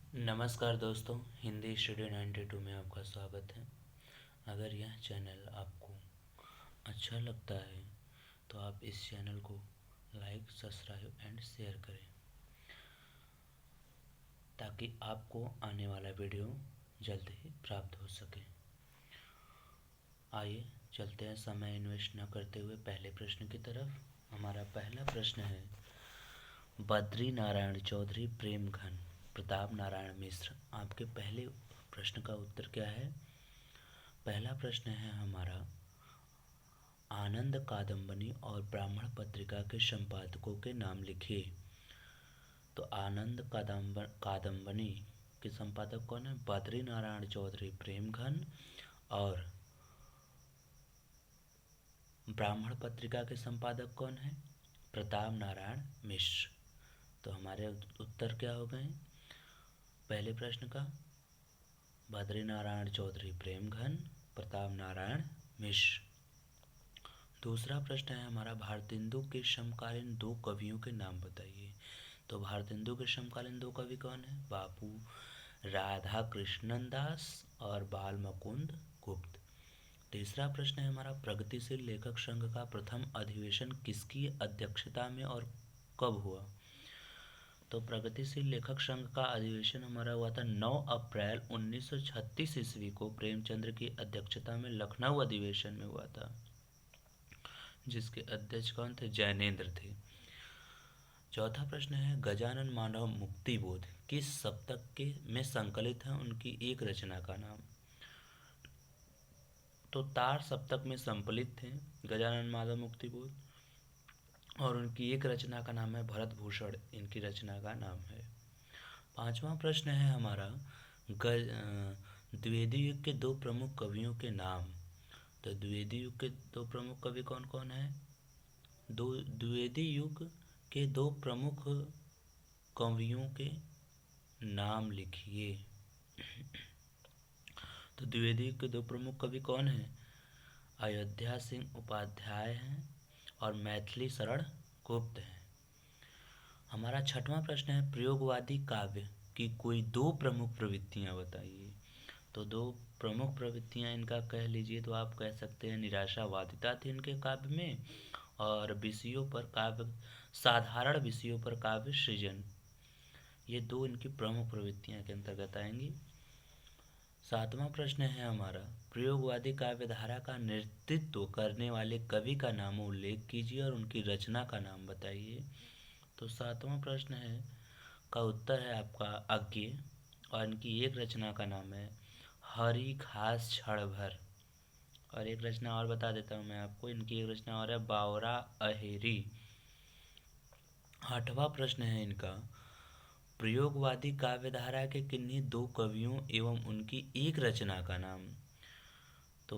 नमस्कार दोस्तों, हिंदी स्टूडियो 92 में आपका स्वागत है। अगर यह चैनल आपको अच्छा लगता है तो आप इस चैनल को लाइक, सब्सक्राइब एंड शेयर करें ताकि आपको आने वाला वीडियो जल्द ही प्राप्त हो सके। आइए चलते हैं समय इन्वेस्ट न करते हुए पहले प्रश्न की तरफ। हमारा पहला प्रश्न है, बद्री नारायण चौधरी प्रेमघन प्रताप नारायण मिश्र। आपके पहले प्रश्न का उत्तर क्या है? पहला प्रश्न है हमारा, आनंद कादम्बनी और ब्राह्मण पत्रिका के संपादकों के नाम लिखिए। तो आनंद कादम्बनी के संपादक कौन है? बद्री नारायण चौधरी प्रेमघन। और ब्राह्मण पत्रिका के संपादक कौन है? प्रताप नारायण मिश्र। तो हमारे उत्तर क्या हो गए पहले प्रश्न का? बद्री नारायण चौधरी प्रेमघन, प्रताप नारायण मिश्र। दूसरा प्रश्न है हमारा, भारतेंदु के समकालीन दो कवियों के नाम बताइए। तो भारतेंदु के समकालीन दो कवि कौन है? बापू राधा कृष्णन दास और बाल मुकुंद गुप्त। तीसरा प्रश्न है हमारा, प्रगतिशील लेखक संघ का प्रथम अधिवेशन किसकी अध्यक्षता में और कब हुआ? तो प्रगतिशील लेखक संघ का अधिवेशन हमारा हुआ था 9 अप्रैल 1936 ईस्वी को प्रेमचंद्र की अध्यक्षता में लखनऊ अधिवेशन में हुआ था, जिसके अध्यक्ष कौन थे? जैनेन्द्र थे। चौथा प्रश्न है, गजानन मानव मुक्ति बोध किस सप्तक के में संकलित है? उनकी एक रचना का नाम। तो तार सप्तक में संकलित थे गजानन माधव मुक्ति बोध, और उनकी एक रचना का नाम है भरत भूषण, इनकी रचना का नाम है। पांचवा प्रश्न है हमारा, द्विवेदी युग के दो प्रमुख कवियों के नाम। तो द्विवेदी युग के दो प्रमुख कवि कौन कौन है? द्विवेदी युग के दो प्रमुख कवियों के नाम लिखिए। तो द्विवेदी युग के दो प्रमुख कवि कौन हैं? अयोध्या सिंह उपाध्याय हैं और मैथिली शरण गुप्त हैं। हमारा छठवां प्रश्न है, प्रयोगवादी काव्य की कोई दो प्रमुख प्रवृत्तियां बताइए। तो दो प्रमुख प्रवृत्तियां इनका कह लीजिए तो आप कह सकते हैं, निराशावादिता थी इनके काव्य में, और विषयों पर काव्य, साधारण विषयों पर काव्य सृजन, ये दो इनकी प्रमुख प्रवृत्तियां के अंतर्गत आएंगी। सातवां प्रश्न है हमारा, प्रयोगवादी काव्यधारा का नेतृत्व करने वाले कवि का नाम उल्लेख कीजिए और उनकी रचना का नाम बताइए। तो सातवां प्रश्न है का उत्तर है आपका अज्ञे, और इनकी एक रचना का नाम है हरी घास क्षण भर। और एक रचना और बता देता हूँ मैं आपको, इनकी एक रचना और है बावरा अहेरी। आठवां प्रश्न है इनका, प्रयोगवादी काव्यधारा के किन्हीं दो कवियों एवं उनकी एक रचना का नाम। तो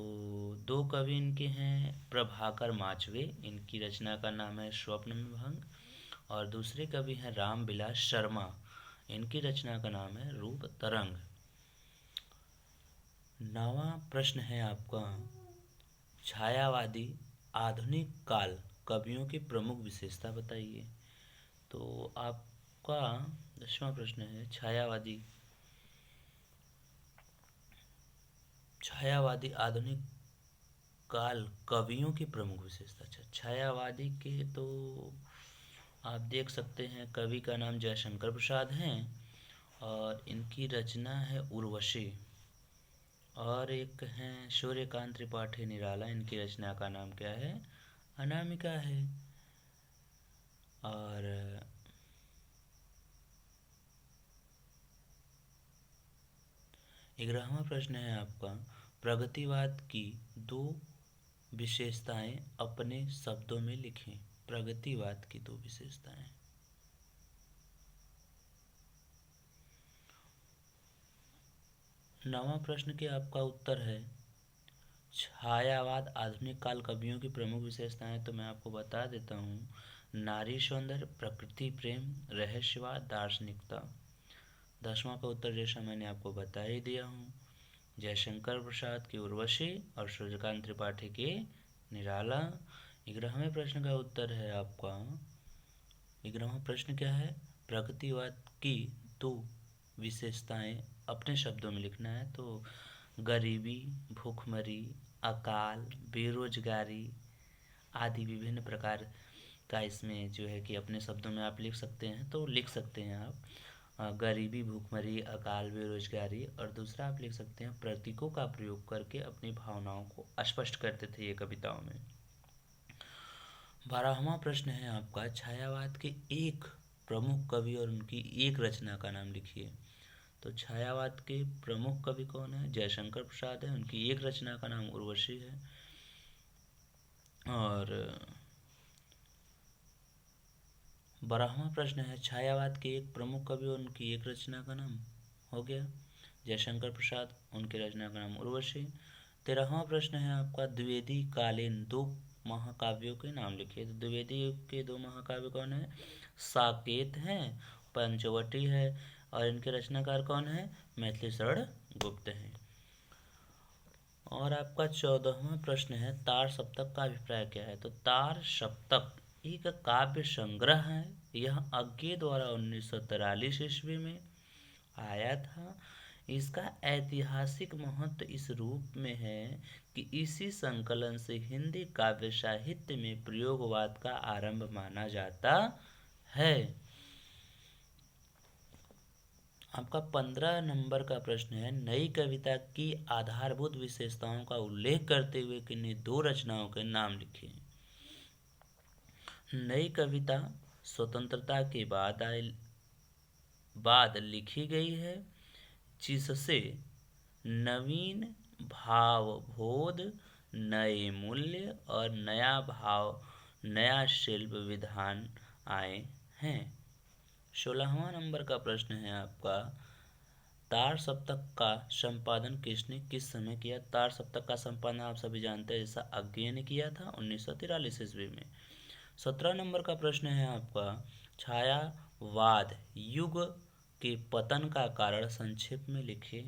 दो कवि इनके हैं प्रभाकर माचवे, इनकी रचना का नाम है स्वप्न में भंग, और दूसरे कवि हैं रामविलास शर्मा, इनकी रचना का नाम है रूप तरंग। नवा प्रश्न है आपका, छायावादी आधुनिक काल कवियों की प्रमुख विशेषता बताइए। तो आपका 10वां प्रश्न है, छायावादी आधुनिक काल कवियों की प्रमुख विशेषता। अच्छा, छायावादी के तो आप देख सकते हैं कवि का नाम जयशंकर प्रसाद हैं, और इनकी रचना है उर्वशी। और एक हैं सूर्यकांत त्रिपाठी निराला, इनकी रचना का नाम क्या है? अनामिका है। और 11वां प्रश्न है आपका, प्रगतिवाद की दो विशेषताएं अपने शब्दों में लिखें। प्रगतिवाद की दो विशेषताएं। 9वां प्रश्न के आपका उत्तर है, छायावाद आधुनिक काल कवियों की प्रमुख विशेषताएं तो मैं आपको बता देता हूँ, नारी सौंदर्य, प्रकृति प्रेम, रहस्यवाद, दार्शनिकता। 10वां का उत्तर जैसा मैंने आपको बता ही दिया हूँ, जयशंकर प्रसाद की उर्वशी और सूर्यकांत त्रिपाठी की निराला। 11वें प्रश्न का उत्तर है आपका, 11वां प्रश्न क्या है? प्रगतिवाद की दो विशेषताएं अपने शब्दों में लिखना है। तो गरीबी, भूखमरी, अकाल, बेरोजगारी आदि विभिन्न प्रकार का इसमें जो है कि अपने शब्दों में आप लिख सकते हैं। तो लिख सकते हैं आप गरीबी, भूखमरी, अकाल, बेरोजगारी। और दूसरा आप लिख सकते हैं प्रतीकों का प्रयोग करके अपनी भावनाओं को स्पष्ट करते थे ये कविताओं में। 12वां प्रश्न है आपका, छायावाद के एक प्रमुख कवि और उनकी एक रचना का नाम लिखिए। तो छायावाद के प्रमुख कवि कौन है? जयशंकर प्रसाद है। उनकी एक रचना का नाम उर्वशी है। और 12वां प्रश्न है, छायावाद के एक प्रमुख कवि और उनकी एक रचना का नाम हो गया जयशंकर प्रसाद, उनकी रचना का नाम उर्वशी। 13वां प्रश्न है आपका, द्विवेदी कालीन 2 महाकाव्यों के नाम लिखिए। तो द्विवेदी युग के 2 महाकाव्य कौन है? साकेत हैं, पंचवटी है, और इनके रचनाकार कौन है? मैथिली शरण गुप्त हैं। और आपका 14वां प्रश्न है, तार सप्तक का अभिप्राय क्या है? तो तार सप्तक एक काव्य संग्रह है। यह अज्ञे द्वारा 1943 ईस्वी में आया था। इसका ऐतिहासिक महत्व इस रूप में है कि इसी संकलन से हिंदी काव्य साहित्य में प्रयोगवाद का आरंभ माना जाता है। आपका 15 नंबर का प्रश्न है, नई कविता की आधारभूत विशेषताओं का उल्लेख करते हुए किन्हीं 2 रचनाओं के नाम लिखिए। नई कविता स्वतंत्रता के बाद लिखी गई है, जिससे नवीन भावबोध, नए मूल्य और नया शिल्प विधान आए हैं। 16वां नंबर का प्रश्न है आपका, तार सप्तक का संपादन किसने किस समय किया? तार सप्तक का संपादन आप सभी जानते हैं, जैसा अज्ञे ने किया था 1943 ईस्वी में। 17 नंबर का प्रश्न है आपका, छायावाद युग के पतन का कारण संक्षेप में लिखिए।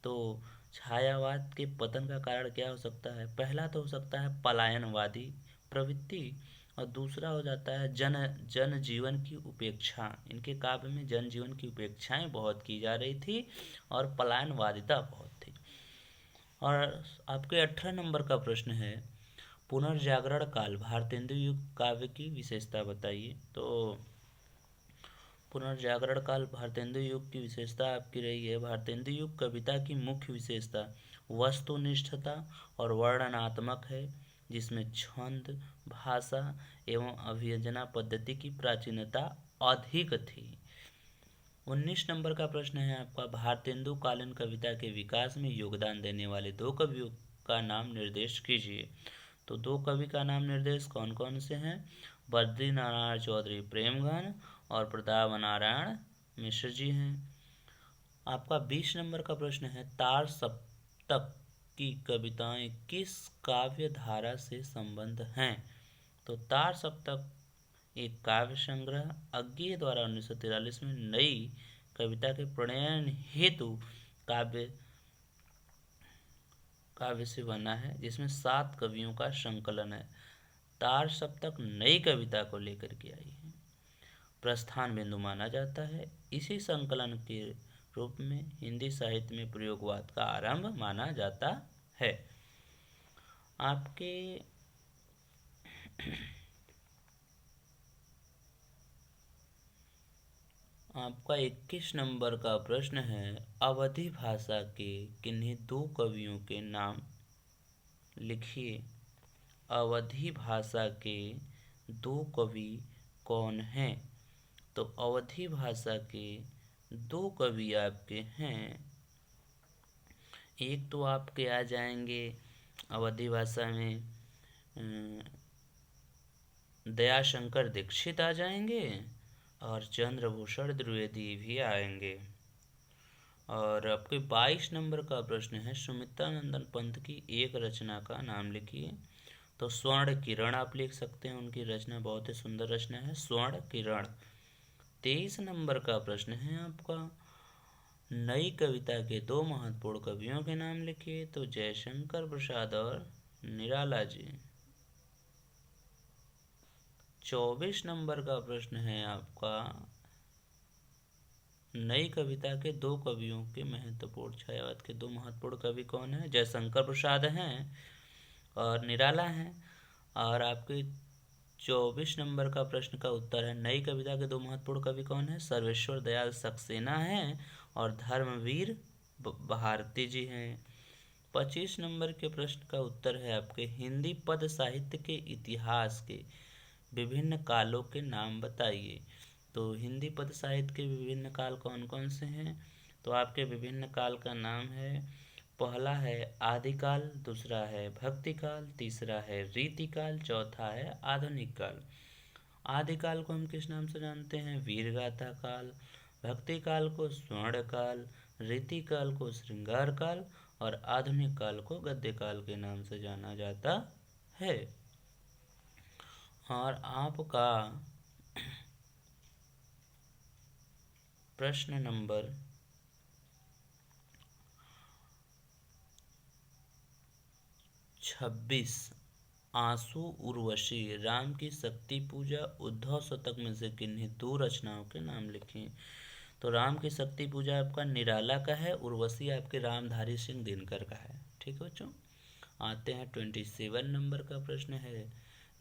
तो छायावाद के पतन का कारण क्या हो सकता है? पहला तो हो सकता है पलायनवादी प्रवृत्ति, और दूसरा हो जाता है जन जीवन की उपेक्षा। इनके काव्य में जन जीवन की उपेक्षाएं बहुत की जा रही थी और पलायनवादिता बहुत थी। और आपके 18 नंबर का प्रश्न है, पुनर्जागरण काल भारतेंदु युग काव्य की विशेषता बताइए। तो पुनर्जागरण काल भारतेंदु युग की विशेषता आपकी रही है, भारतेंदु युग कविता की मुख्य विशेषता वस्तुनिष्ठता और वर्णनात्मक है, जिसमें छंद, भाषा एवं अभिव्यंजना पद्धति की प्राचीनता अधिक थी। 19 नंबर का प्रश्न है आपका, भारतेंदु कालीन कविता के विकास में योगदान देने वाले 2 कवियों का नाम निर्देश कीजिए। तो 2 कवि का नाम निर्देश कौन कौन से हैं? बद्री नारायण चौधरी प्रेमघन और प्रताप नारायण मिश्र जी हैं। आपका 20 नंबर का प्रश्न है, तार सप्तक की कविताएं किस काव्य धारा से संबद्ध हैं? तो तार सप्तक एक काव्य संग्रह अज्ञे द्वारा 1943 में नई कविता के प्रणयन हेतु काव्य से बना है, जिसमें 7 कवियों का संकलन है। तार सप्तक नई कविता को लेकर के आई है, प्रस्थान बिंदु माना जाता है। इसी संकलन के रूप में हिंदी साहित्य में प्रयोगवाद का आरंभ माना जाता है। आपका 21 नंबर का प्रश्न है, अवधी भाषा के किन्हीं 2 कवियों के नाम लिखिए। अवधी भाषा के 2 कवि कौन हैं? तो अवधी भाषा के 2 कवि आपके हैं, एक तो आपके आ जाएंगे अवधी भाषा में दयाशंकर दीक्षित आ जाएंगे और चंद्रभूषण द्विवेदी भी आएंगे। और आपके 22 नंबर का प्रश्न है, सुमित्रा नंदन पंत की एक रचना का नाम लिखिए। तो स्वर्ण किरण आप लिख सकते हैं, उनकी रचना बहुत ही सुंदर रचना है स्वर्ण किरण। 23 नंबर का प्रश्न है आपका, नई कविता के 2 महत्वपूर्ण कवियों के नाम लिखिए। तो जयशंकर प्रसाद और निराला जी। 24 नंबर का प्रश्न है आपका, नई कविता के दो कवियों के महत्वपूर्ण, छायावाद के दो महत्वपूर्ण कवि कौन है? जयशंकर प्रसाद हैं और निराला हैं। और आपके 24 नंबर का प्रश्न का उत्तर है, नई कविता के दो महत्वपूर्ण कवि कौन है? सर्वेश्वर दयाल सक्सेना हैं और धर्मवीर भारती जी हैं। 25 नंबर के प्रश्न का उत्तर है आपके, हिंदी पद साहित्य के इतिहास के विभिन्न कालों के नाम बताइए। तो हिंदी पद साहित्य के विभिन्न काल कौन कौन से हैं? तो आपके विभिन्न काल का नाम है, पहला है आदिकाल, दूसरा है भक्तिकाल, तीसरा है रीतिकाल, चौथा है आधुनिक काल। आदिकाल को हम किस नाम से जानते हैं? वीरगाथा काल। भक्ति काल को स्वर्ण काल, रीति काल को श्रृंगार काल और आधुनिक काल को गद्य काल के नाम से जाना जाता है। और आपका प्रश्न नंबर 26, आंसू उर्वशी, राम की शक्ति पूजा, उद्धव शतक में से किन्हीं दो रचनाओं के नाम लिखें। तो राम की शक्ति पूजा आपका निराला का है, उर्वशी आपके रामधारी सिंह दिनकर का है। ठीक है बच्चों। आते हैं 27 नंबर का प्रश्न है,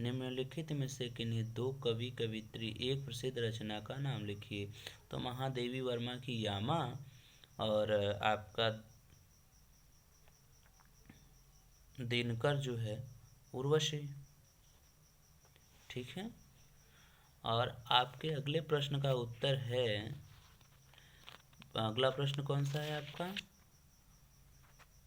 निम्नलिखित में से किन्हीं दो कवि कवित्री एक प्रसिद्ध रचना का नाम लिखिए। तो महादेवी वर्मा की यामा और आपका दिनकर जो है उर्वशी। ठीक है। और आपके अगले प्रश्न का उत्तर है, अगला प्रश्न कौन सा है आपका?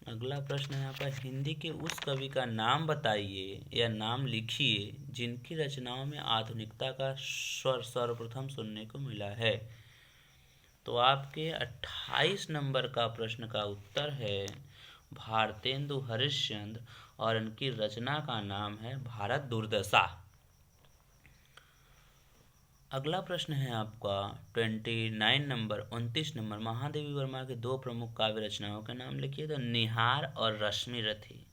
अगला प्रश्न है आपका, हिंदी के उस कवि का नाम बताइए या नाम लिखिए जिनकी रचनाओं में आधुनिकता का स्वर सर्वप्रथम सुनने को मिला है। तो आपके 28 नंबर का प्रश्न का उत्तर है भारतेंदु हरिश्चंद्र और इनकी रचना का नाम है भारत दुर्दशा। अगला प्रश्न है आपका 29 नंबर 29 नंबर, महादेवी वर्मा के दो प्रमुख काव्य रचनाओं के नाम लिखिए। तो निहार और रश्मि रथी।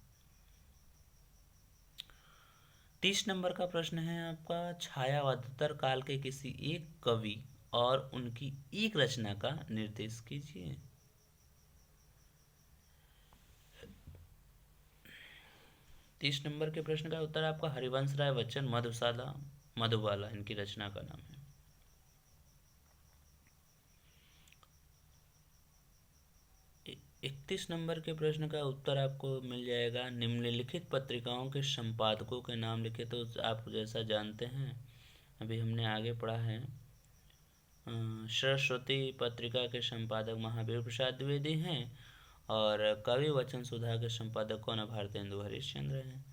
30 नंबर का प्रश्न है आपका, छायावादोत्तर काल के किसी एक कवि और उनकी एक रचना का निर्देश कीजिए। तीस नंबर के प्रश्न का उत्तर आपका हरिवंश राय बच्चन मधुशाला मधुबाला इनकी रचना का नाम है। 31 नंबर के प्रश्न का उत्तर आपको मिल जाएगा, निम्नलिखित पत्रिकाओं के संपादकों के नाम लिखे। तो आप जैसा जानते हैं, अभी हमने आगे पढ़ा है, सरस्वती पत्रिका के संपादक महावीर प्रसाद द्विवेदी हैं और कवि वचन सुधा के संपादक कौन है? भारतेंदु हरिश्चंद्र हैं।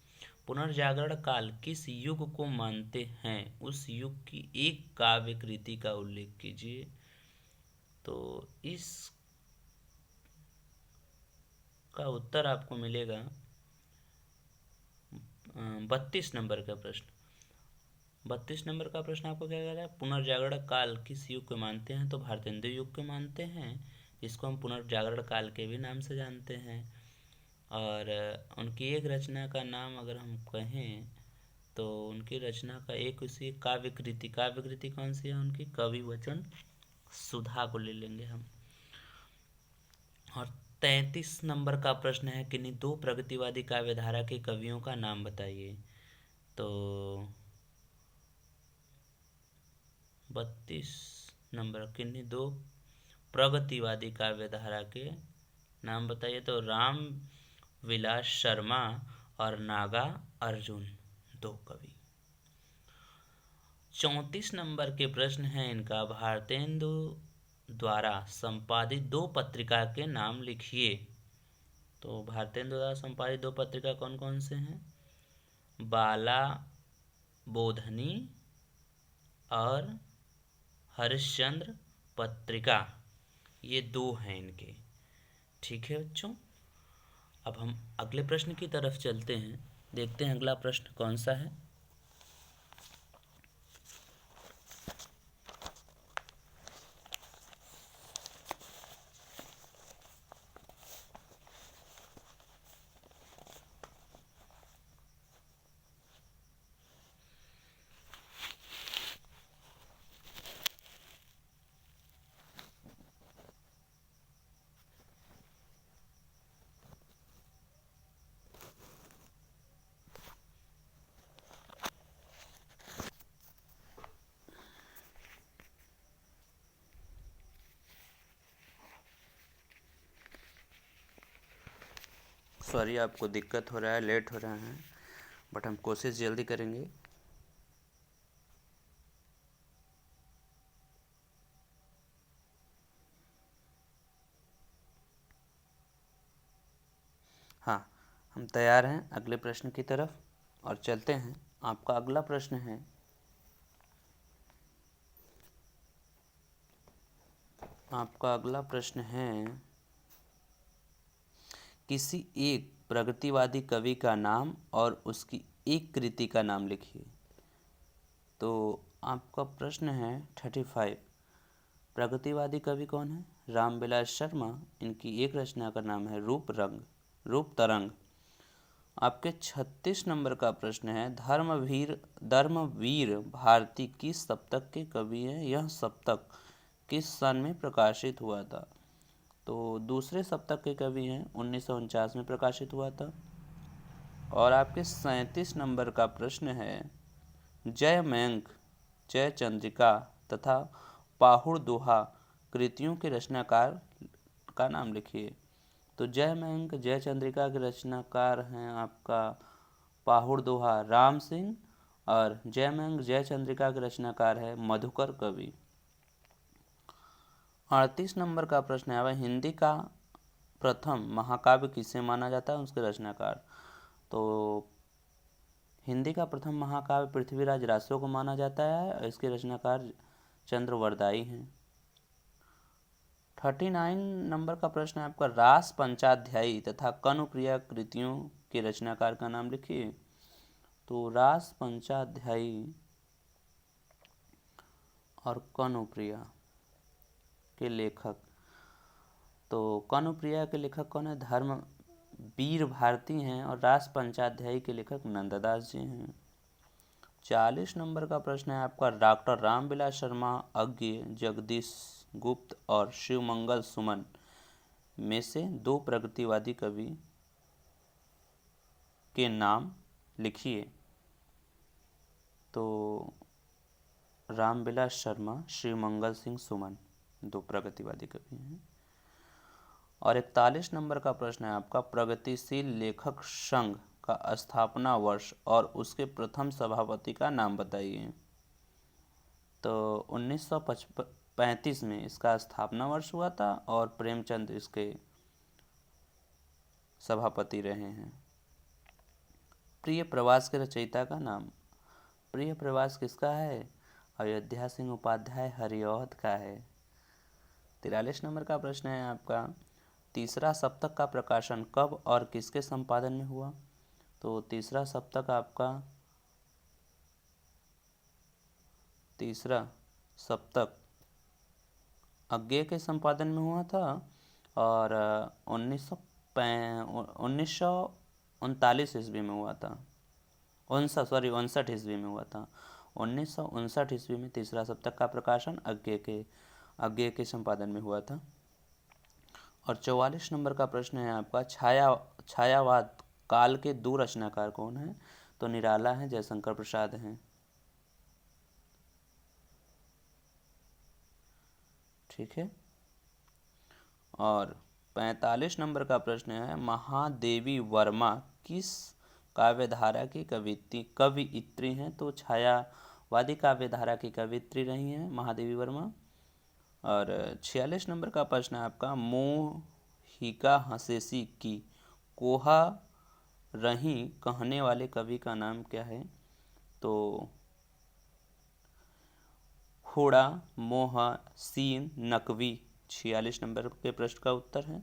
पुनर्जागरण काल किस युग को मानते हैं? उस युग की एक काव्य कृति का उल्लेख कीजिए। तो इस का उत्तर आपको मिलेगा 32 नंबर का प्रश्न। 32 नंबर का प्रश्न आपको क्या कह रहा है? पुनर्जागरण काल किस युग को मानते हैं? तो भारतेंदु युग को मानते हैं, जिसको हम पुनर्जागरण काल के भी नाम से जानते हैं। और उनकी एक रचना का नाम अगर हम कहें तो उनकी रचना का एक उसी काव्य कृति कौन सी है उनकी? कवि वचन सुधा को ले लेंगे हम। और 33 नंबर का प्रश्न है, किन्हीं दो प्रगतिवादी काव्यधारा के कवियों का नाम बताइए। तो 32 नंबर, किन्हीं दो प्रगतिवादी काव्यधारा के नाम बताइए। तो राम विलास शर्मा और नागा अर्जुन, दो कवि। 34 नंबर के प्रश्न है इनका, भारतेंदु द्वारा संपादित दो पत्रिका के नाम लिखिए। तो भारतेंदु द्वारा संपादित दो पत्रिका कौन कौन से हैं? बाला बोधनी और हरिश्चंद्र पत्रिका, ये दो हैं इनके। ठीक है बच्चों, अब हम अगले प्रश्न की तरफ चलते हैं, देखते हैं अगला प्रश्न कौन सा है। सॉरी, आपको दिक्कत हो रहा है, लेट हो रहा है, बट हम कोशिश जल्दी करेंगे। हाँ, हम तैयार हैं अगले प्रश्न की तरफ और चलते हैं। आपका अगला प्रश्न है, किसी एक प्रगतिवादी कवि का नाम और उसकी एक कृति का नाम लिखिए। तो आपका प्रश्न है 35। प्रगतिवादी कवि कौन है? रामविलास शर्मा। इनकी एक रचना का नाम है रूप तरंग। आपके 36 नंबर का प्रश्न है, धर्मवीर भारती किस शतक के कवि हैं? यह शतक किस सन में प्रकाशित हुआ था? तो दूसरे शतक के कवि हैं, 1949 में प्रकाशित हुआ था। और आपके 37 नंबर का प्रश्न है, जयमंक, जयचंद्रिका तथा पाहुड़ दोहा कृतियों के रचनाकार का नाम लिखिए। तो जयमंक, जयचंद्रिका के रचनाकार हैं आपका पाहुड़ दोहा राम सिंह, और जयमंक, जयचंद्रिका के रचनाकार है मधुकर कवि। 38 नंबर का प्रश्न है, वह हिंदी का प्रथम महाकाव्य किसे माना जाता है? उसके रचनाकार। तो हिंदी का प्रथम महाकाव्य पृथ्वीराज रासो को माना जाता है और इसके रचनाकार चंद्रवरदाई हैं। 39 नंबर का प्रश्न है आपका, रास पंचाध्यायी तथा कनुप्रिया कृतियों के रचनाकार का नाम लिखिए। तो रास पंचाध्यायी और कनुप्रिया के लेखक, तो कनुप्रिया के लेखक कौन है? धर्मवीर भारती हैं और रास पंचाध्यायी के लेखक नंददास जी हैं। 40 नंबर का प्रश्न है आपका, डॉक्टर रामविलास शर्मा, अज्ञ, जगदीश गुप्त और शिवमंगल सुमन में से दो प्रगतिवादी कवि के नाम लिखिए। तो रामविलास शर्मा, शिवमंगल सिंह सुमन दो प्रगतिवादी कवि हैं। और 41 नंबर का प्रश्न है आपका, प्रगतिशील लेखक संघ का स्थापना वर्ष और उसके प्रथम सभापति का नाम बताइए। तो 1935 में इसका स्थापना वर्ष हुआ था और प्रेमचंद इसके सभापति रहे हैं। प्रिय प्रवास के रचयिता का नाम। प्रिय प्रवास किसका है? अयोध्या सिंह उपाध्याय हरिऔध का है। 43 नंबर का प्रश्न है आपका, तीसरा सप्तक का प्रकाशन कब और किसके संपादन में हुआ? तो तीसरा सप्तक अज्ञे के संपादन में हुआ था और 1939 ईस्वी में हुआ था। 59 ईस्वी में हुआ था। 1959 ईस्वी में तीसरा सप्तक का प्रकाशन अज्ञे के संपादन में हुआ था। और 44 नंबर का प्रश्न है आपका, छायावाद काल के दो रचनाकार कौन हैं? तो निराला हैं, जयशंकर प्रसाद हैं। ठीक है। और 45 नंबर का प्रश्न है, महादेवी वर्मा किस काव्यधारा की कवियत्री हैं? तो छायावादी काव्यधारा की कवियत्री रही हैं महादेवी वर्मा। और 46 नंबर का प्रश्न है आपका, मोहिका हंसेसी की कोहा रही कहने वाले कवि का नाम क्या है? तो हुड़ा मोहसीन नकवी 46 नंबर के प्रश्न का उत्तर है।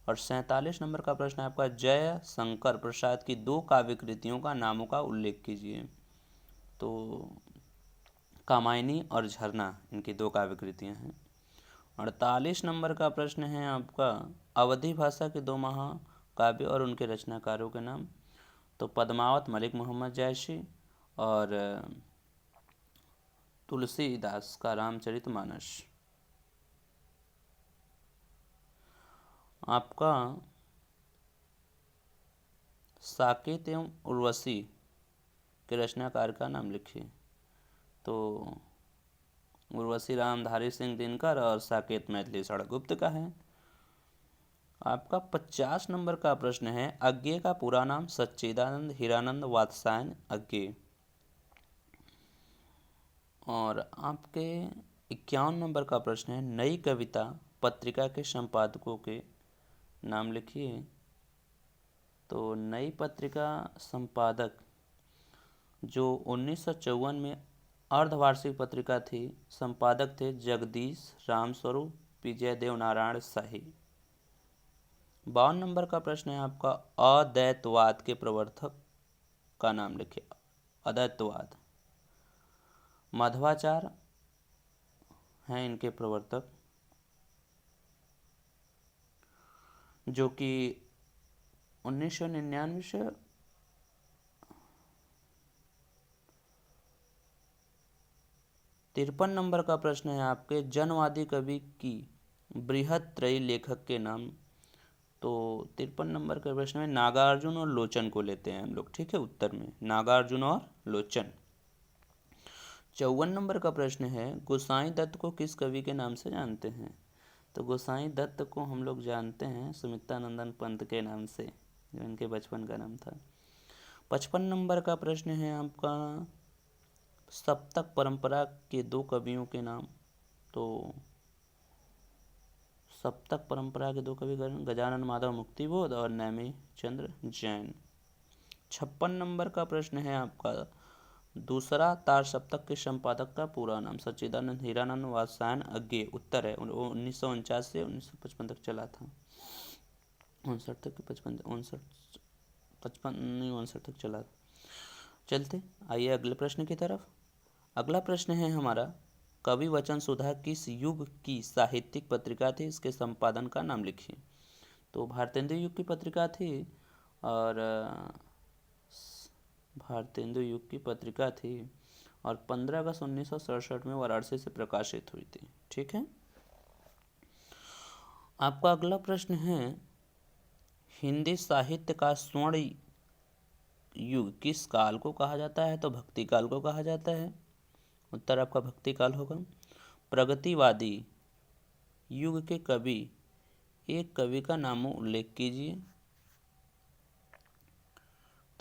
और 47 नंबर का प्रश्न है आपका, जय शंकर प्रसाद की दो काव्य कृतियों का नामों का उल्लेख कीजिए। तो कामायनी और झरना इनकी दो काव्य कृतियाँ हैं। 48 नंबर का प्रश्न है आपका, अवधी भाषा के दो महाकाव्य और उनके रचनाकारों के नाम। तो पद्मावत मलिक मोहम्मद जैशी और तुलसीदास का रामचरितमानस। आपका साकेत एवं उर्वशी के रचनाकार का नाम लिखिए। तो उर्वशी रामधारी सिंह दिनकर और साकेत मैथिली षड़गुप्त का है। आपका 50 नंबर का प्रश्न है, अज्ञेय का पूरा नाम सच्चिदानंद हीरानंद वात्स्यायन अज्ञेय। और आपके 51 नंबर का प्रश्न है, नई कविता पत्रिका के संपादकों के नाम लिखिए। तो नई पत्रिका संपादक जो 1954 में अर्धवार्षिक पत्रिका थी, संपादक थे जगदीश रामस्वरूप विजयदेव नारायण शाही। 52 नंबर का प्रश्न है आपका, अद्वैतवाद के प्रवर्तक का नाम लिखिए। अद्वैतवाद मध्वाचार्य हैं इनके प्रवर्तक, जो कि 1999 से 53 नंबर का प्रश्न है आपके, जनवादी कवि की बृहत्त्रयी लेखक के नाम। तो 53 नंबर का प्रश्न है, नागार्जुन और लोचन को लेते हैं हम लोग, ठीक है, उत्तर में नागार्जुन और लोचन। 54 नंबर का प्रश्न है, गोसाई दत्त को किस कवि के नाम से जानते हैं। तो गोसाई दत्त को हम लोग जानते हैं सुमित्रानंदन पंत के नाम से, जो इनके बचपन का नाम था। 55 नंबर का प्रश्न है आपका, सप्तक परंपरा के दो कवियों के नाम। तो सप्तक परंपरा के दो कवि गजानन माधव मुक्तिबोध और नैमी चंद्र जैन। 56 नंबर का प्रश्न है आपका, दूसरा तार सप्तक के संपादक का पूरा नाम। सच्चिदानंद हीरानंद वात्स्यायन अज्ञेय। उत्तर है 1949 से 1955 तक चला था, 59 तक 59 तक चला। चलते आइए अगले प्रश्न की तरफ। अगला प्रश्न है हमारा, कवि वचन सुधा किस युग की साहित्यिक पत्रिका थी, इसके संपादन का नाम लिखिए। तो भारतेंदु युग की पत्रिका थी, और भारतेंदु युग की पत्रिका थी, और 15 अगस्त 1967 में वाराणसी से प्रकाशित हुई थी, ठीक है। आपका अगला प्रश्न है, हिंदी साहित्य का स्वर्ण युग किस काल को कहा जाता है। तो भक्ति काल को कहा जाता है। उत्तर आपका भक्ति काल होगा। प्रगतिवादी युग के कवि, एक कवि का नाम उल्लेख कीजिए।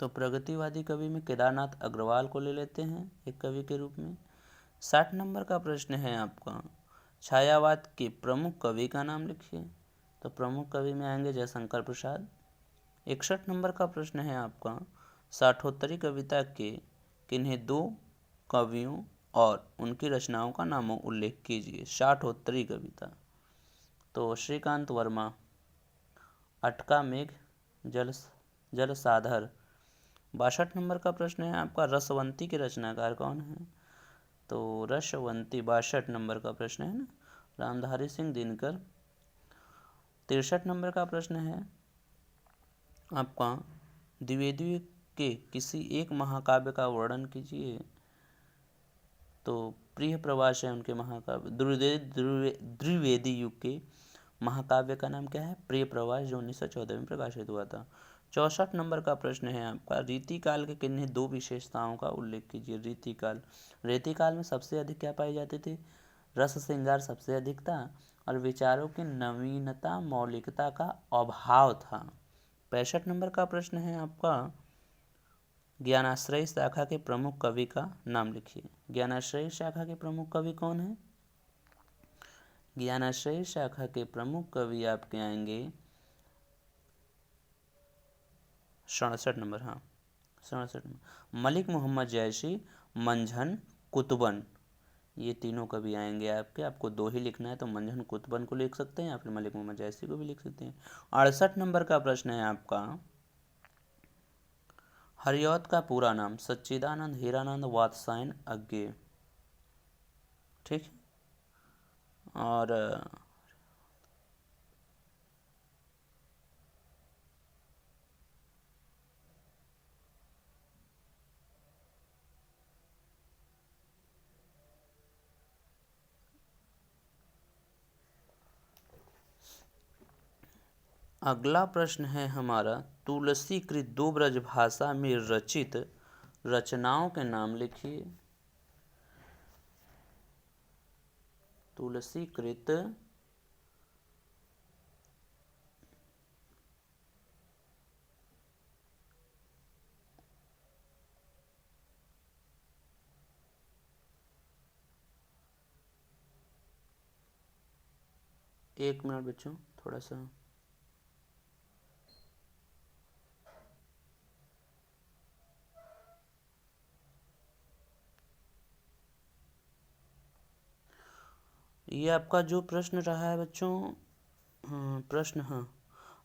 तो प्रगतिवादी कवि में केदारनाथ अग्रवाल को ले लेते हैं एक कवि के रूप में। 60 नंबर का प्रश्न है आपका, छायावाद के प्रमुख कवि का नाम लिखिए। तो प्रमुख कवि में आएंगे जयशंकर प्रसाद। 61 नंबर का प्रश्न है आपका, साठोत्तरी कविता के किन्हीं दो कवियों और उनकी रचनाओं का नाम उल्लेख कीजिए। साठोत्तरी कविता, तो श्रीकांत वर्मा, अटका मेघ, जलसाधर। 62 नंबर का प्रश्न है आपका, रसवंती के रचनाकार कौन है। तो रसवंती 62 नंबर का प्रश्न है ना, रामधारी सिंह दिनकर। 63 नंबर का प्रश्न है आपका, द्विवेदी के किसी एक महाकाव्य का वर्णन कीजिए। तो प्रिय प्रवास है उनके महाकाव्य। द्विवेदी युग के महाकाव्य का नाम क्या है, प्रिय प्रवास, जो 1914 में प्रकाशित हुआ था। 64 नंबर का प्रश्न है आपका, रीतिकाल के किन्हीं दो विशेषताओं का उल्लेख कीजिए। रीतिकाल में सबसे अधिक क्या पाई जाती थी, रस श्रृंगार सबसे अधिक था, और विचारों की नवीनता मौलिकता का अभाव था। 65 नंबर का प्रश्न है आपका, ज्ञानाश्रय शाखा के प्रमुख कवि का नाम लिखिए। ज्ञानाश्रय शाखा के प्रमुख कवि कौन है। ज्ञानाश्रय शाखा के प्रमुख कवि आपके आएंगे 67 नंबर, हाँ 67 नंबर, मलिक मोहम्मद जैसी, मंझन कुतुबन। ये तीनों कवि आएंगे आपके। आपको दो ही लिखना है, तो मंझन कुतुबन को लिख सकते हैं या फिर मलिक मोहम्मद जैसी को भी लिख सकते हैं। 68 नंबर का प्रश्न है आपका, हरिऔध का पूरा नाम। सच्चिदानंद हीरानंद वात्स्यायन अज्ञेय, ठीक है। और अगला प्रश्न है हमारा, तुलसी कृत दो ब्रज भाषा में रचित रचनाओं के नाम लिखिए। तुलसी कृत एक मिनट बच्चों, थोड़ा सा ये आपका जो प्रश्न रहा है बच्चों, प्रश्न, हाँ,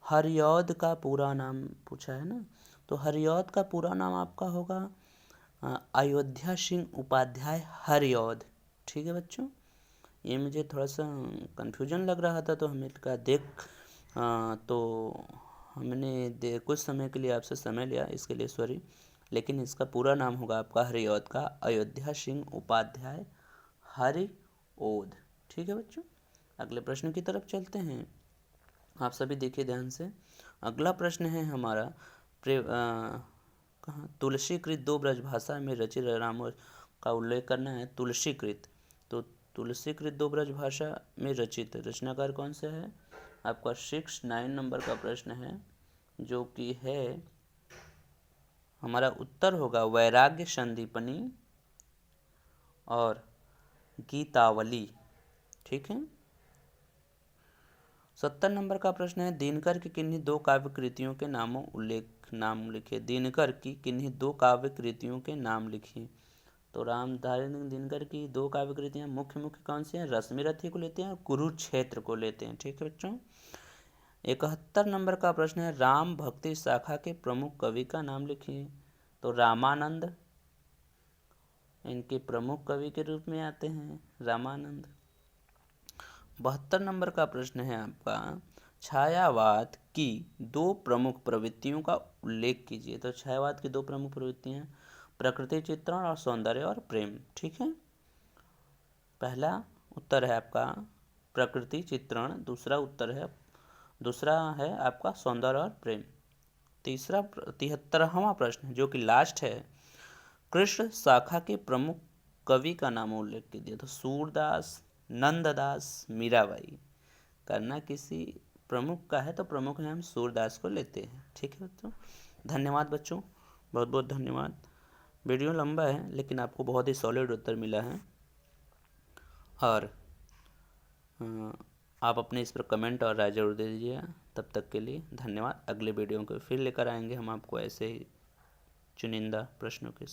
हरिऔध का पूरा नाम पूछा है ना, तो हरिऔध का पूरा नाम आपका होगा अयोध्या सिंह उपाध्याय हरिऔध। ठीक है बच्चों, ये मुझे थोड़ा सा कंफ्यूजन लग रहा था, तो हमें कहा तो हमने कुछ समय के लिए आपसे समय लिया, इसके लिए सॉरी, लेकिन इसका पूरा नाम होगा आपका हरिऔध का अयोध्या सिंह उपाध्याय हरिऔध। ठीक है बच्चों, अगले प्रश्न की तरफ चलते हैं। आप सभी देखिए ध्यान से, अगला प्रश्न है हमारा कहाँ, तुलसीकृत दो ब्रजभाषा में रचित रामायण का उल्लेख करना है। तुलसीकृत, तो तुलसीकृत दो ब्रजभाषा में रचित रचनाकार कौन सा है? आपका 6-9 नंबर का प्रश्न है, जो कि है हमारा उत्तर होगा वैराग्य संदीपनी और गीतावली। ठीक है। 70 नंबर का प्रश्न है, दिनकर की किन्हीं दो काव्य कृतियों के नाम लिखिए। दिनकर की किन्हीं दो काव्य कृतियों के नाम लिखिए। तो रामधारी दिनकर की दो काव्य कृतियाँ मुख्य कौन सी हैं? रश्मिरथी को लेते हैं और कुरुक्षेत्र को लेते हैं। ठीक है बच्चों। 71 नंबर का प्रश्न है, राम भक्ति शाखा के प्रमुख कवि का नाम लिखिए। तो रामानंद इनके प्रमुख कवि के रूप में आते हैं, रामानंद। 72 नंबर का प्रश्न है आपका, छायावाद की दो प्रमुख प्रवृत्तियों का उल्लेख कीजिए। तो छायावाद की दो प्रमुख प्रवृत्तियां, प्रकृति चित्रण और सौंदर्य और प्रेम। ठीक है, पहला उत्तर है आपका प्रकृति चित्रण, दूसरा है आपका सौंदर्य और प्रेम। 73वां प्रश्न जो कि लास्ट है, कृष्ण शाखा के प्रमुख कवि का नाम उल्लेख कीजिए। तो सूरदास, नंददास, मीराबाई। करना किसी प्रमुख का है तो प्रमुख में हम सूरदास को लेते हैं। ठीक है बच्चों, धन्यवाद बच्चों, बहुत बहुत धन्यवाद। वीडियो लंबा है लेकिन आपको बहुत ही सॉलिड उत्तर मिला है, और आप अपने इस पर कमेंट और राय जरूर दे दीजिएगा। तब तक के लिए धन्यवाद। अगले वीडियो को फिर लेकर आएंगे हम आपको ऐसे ही चुनिंदा प्रश्नों के साथ।